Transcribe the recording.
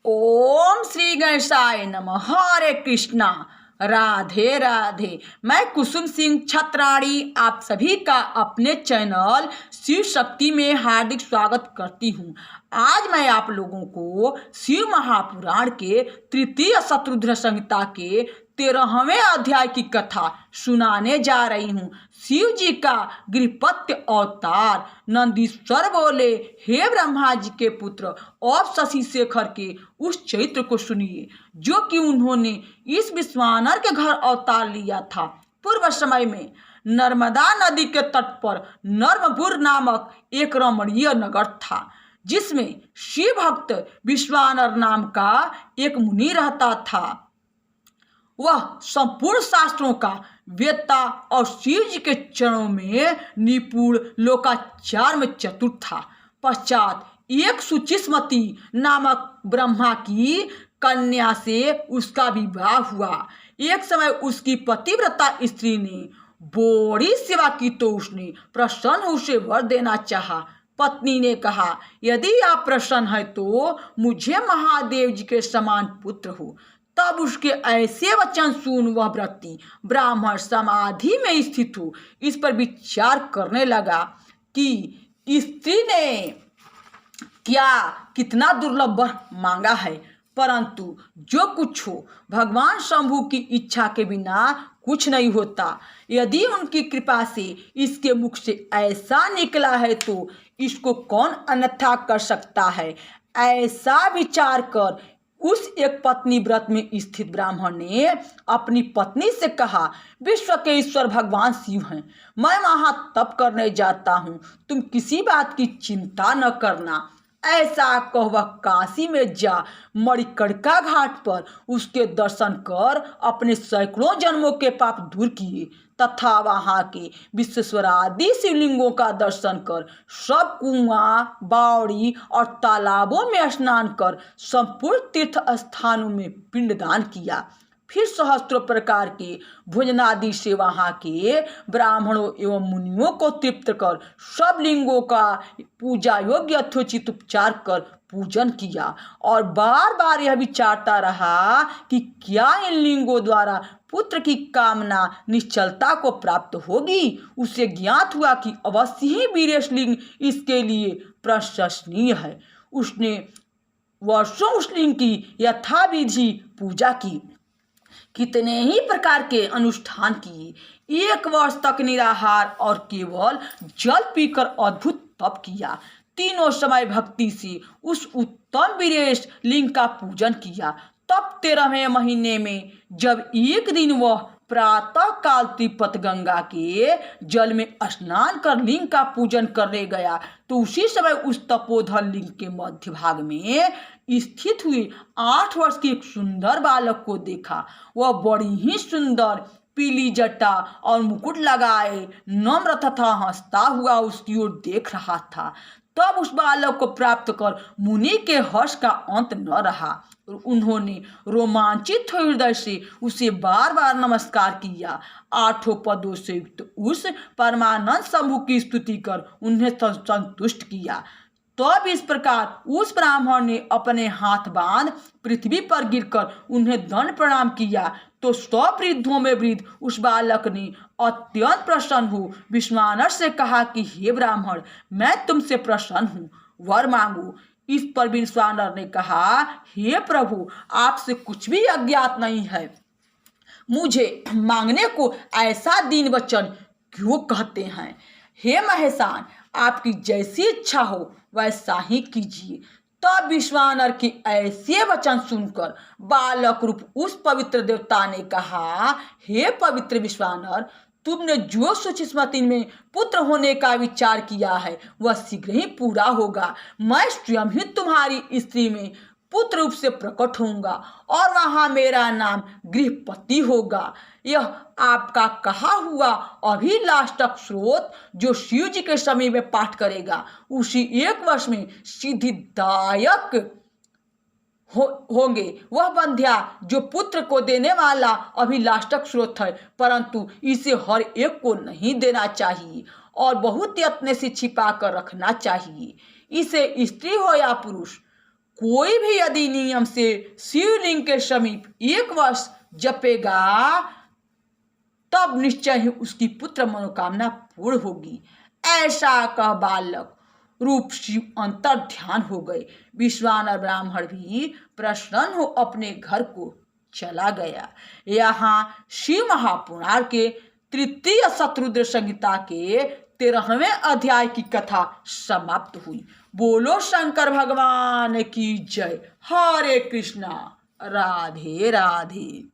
ओम श्री गणेशाय नमः। हरे कृष्णा, राधे राधे। मैं कुसुम सिंह छत्राणी आप सभी का अपने चैनल शिव शक्ति में हार्दिक स्वागत करती हूँ। आज मैं आप लोगों को शिव महापुराण के तृतीय शत्रुद्र संहिता के 13वें अध्याय की कथा सुनाने जा रही हूँ। शिव जी का गृहपत्य अवतार। नंदीश्वर बोले, हे ब्रह्मा जी के पुत्र और शशि शेखर के उस चरित्र को सुनिए जो कि उन्होंने इस विश्वानर के घर अवतार लिया था। पूर्व समय में नर्मदा नदी के तट पर नर्मपुर नामक एक रमणीय नगर था, जिसमें शिव भक्त विश्वानर नाम का एक मुनि रहता था। वह संपूर्ण शास्त्रों का वेत्ता और शिव जी के चरणों में निपुण लोकाचार में चतुर था। पश्चात एक सुचिस्मती नामक ब्रह्मा की कन्या से उसका विवाह हुआ। एक समय उसकी पतिव्रता स्त्री ने बड़ी सेवा की तो उसने प्रसन्न उसे वर देना चाहा। पत्नी ने कहा, यदि आप प्रसन्न हैं तो मुझे महादेव जी के समान पुत्र हो। तब उसके ऐसे वचन सुन वह व्रती ब्राह्मण समाधि में स्थित हो इस पर विचार करने लगा कि स्त्री ने क्या कितना दुर्लभ वर मांगा है, परंतु जो कुछ हो भगवान शंभु की इच्छा के बिना कुछ नहीं होता। यदि उनकी कृपा से इसके मुख से ऐसा निकला है तो इसको कौन अन्यथा कर सकता है। ऐसा विचार कर उस एक पत्नी व्रत में स्थित ब्राह्मण ने अपनी पत्नी से कहा, विश्व के ईश्वर भगवान शिव हैं, मैं वहां तप करने जाता हूँ, तुम किसी बात की चिंता न करना। ऐसा कह वह काशी में जा मणिकर्णिका घाट पर उसके दर्शन कर अपने सैकड़ों जन्मों के पाप दूर किए तथा वहाँ के विश्वेश्वरादि शिवलिंगों का दर्शन कर सब कुआं, बावड़ी और तालाबों में स्नान कर संपूर्ण तीर्थ स्थानों में पिंडदान किया। फिर सहस्त्रों प्रकार के भोजनादि से वहाँ के ब्राह्मणों एवं मुनियों को तृप्त कर सब लिंगों का पूजा योग्य यथोचित उपचार कर पूजन किया और बार बार यह विचारता रहा कि क्या इन लिंगों द्वारा पुत्र की कामना निश्चलता को प्राप्त होगी। उसे ज्ञात हुआ कि अवश्य ही वीरेश लिंग इसके लिए प्रशंसनीय है। उसने वर्षों उस लिंग की यथाविधि पूजा की, कितने ही प्रकार के अनुष्ठान किए। 1 वर्ष तक निराहार और केवल जल पीकर अद्भुत तप किया। तीनों समय भक्ति से उस उत्तम वीरेश लिंग का पूजन किया। तब 13वें महीने में जब एक दिन वह प्रातः काल तिब्बत गंगा के जल में स्नान कर लिंग का पूजन करने गया तो उसी समय उस तपोधन लिंग के मध्य भाग में स्थित हुए 8 वर्ष के एक सुंदर बालक को देखा। वह बड़ी ही सुंदर पीली जटा और मुकुट लगाए नम्र तथा हंसता हुआ उसकी ओर देख रहा था। तब उस बालक को प्राप्त कर मुनि के हर्ष का अंत न रहा। उन्होंने रोमांचित हृदय से उसे बार बार नमस्कार किया। 8 पदों से युक्त उस परमानंद शंभु की स्तुति कर उन्हें संतुष्ट किया। तब इस प्रकार उस ब्राह्मण ने अपने हाथ बांध पृथ्वी पर गिरकर उन्हें दंड प्रणाम किया तो 100 वृद्धों में वृद्ध उस बालक ने अत्यंत प्रसन्न हो विश्वानर से कहा कि हे ब्राह्मण, मैं तुमसे प्रसन्न हूँ, वर मांगो। इस पर विश्वानर ने कहा, हे प्रभु, आपसे कुछ भी अज्ञात नहीं है, मुझे मांगने को ऐसा दीन वचन क्यों कहते हैं। हे महेशान, आपकी जैसी इच्छा हो वैसा ही कीजिए। तब विश्वानर के ऐसे वचन सुनकर बालक रूप उस पवित्र देवता ने कहा, हे पवित्र विश्वानर, तुमने जो सुचिस्मति में पुत्र होने का विचार किया है वह शीघ्र ही पूरा होगा। मैं स्वयं ही तुम्हारी स्त्री में पुत्र रूप से प्रकट होऊंगा और वहाँ मेरा नाम गृहपति होगा। यह आपका कहा हुआ अभिलाषक स्रोत जो शिव जी के समीप में पाठ करेगा उसी 1 वर्ष में सिद्धिदायक होंगे। वह बंध्या जो पुत्र को देने वाला अभिलाषक स्रोत है, परंतु इसे हर एक को नहीं देना चाहिए और बहुत यत्न से छिपा कर रखना चाहिए। इसे स्त्री हो या पुरुष कोई भी यदि नियम से शिवलिंग के समीप 1 वर्ष जपेगा तब निश्चय ही उसकी पुत्र मनोकामना पूर्ण होगी। ऐसा कह बालक रूप शिव अंतर ध्यान हो गए। विश्वानर ब्राह्मण भी प्रसन्न हो अपने घर को चला गया। यहाँ शिव महापुराण के तृतीय शतरुद्र संहिता के 13वें अध्याय की कथा समाप्त हुई। बोलो शंकर भगवान की जय। हरे कृष्णा। राधे राधे।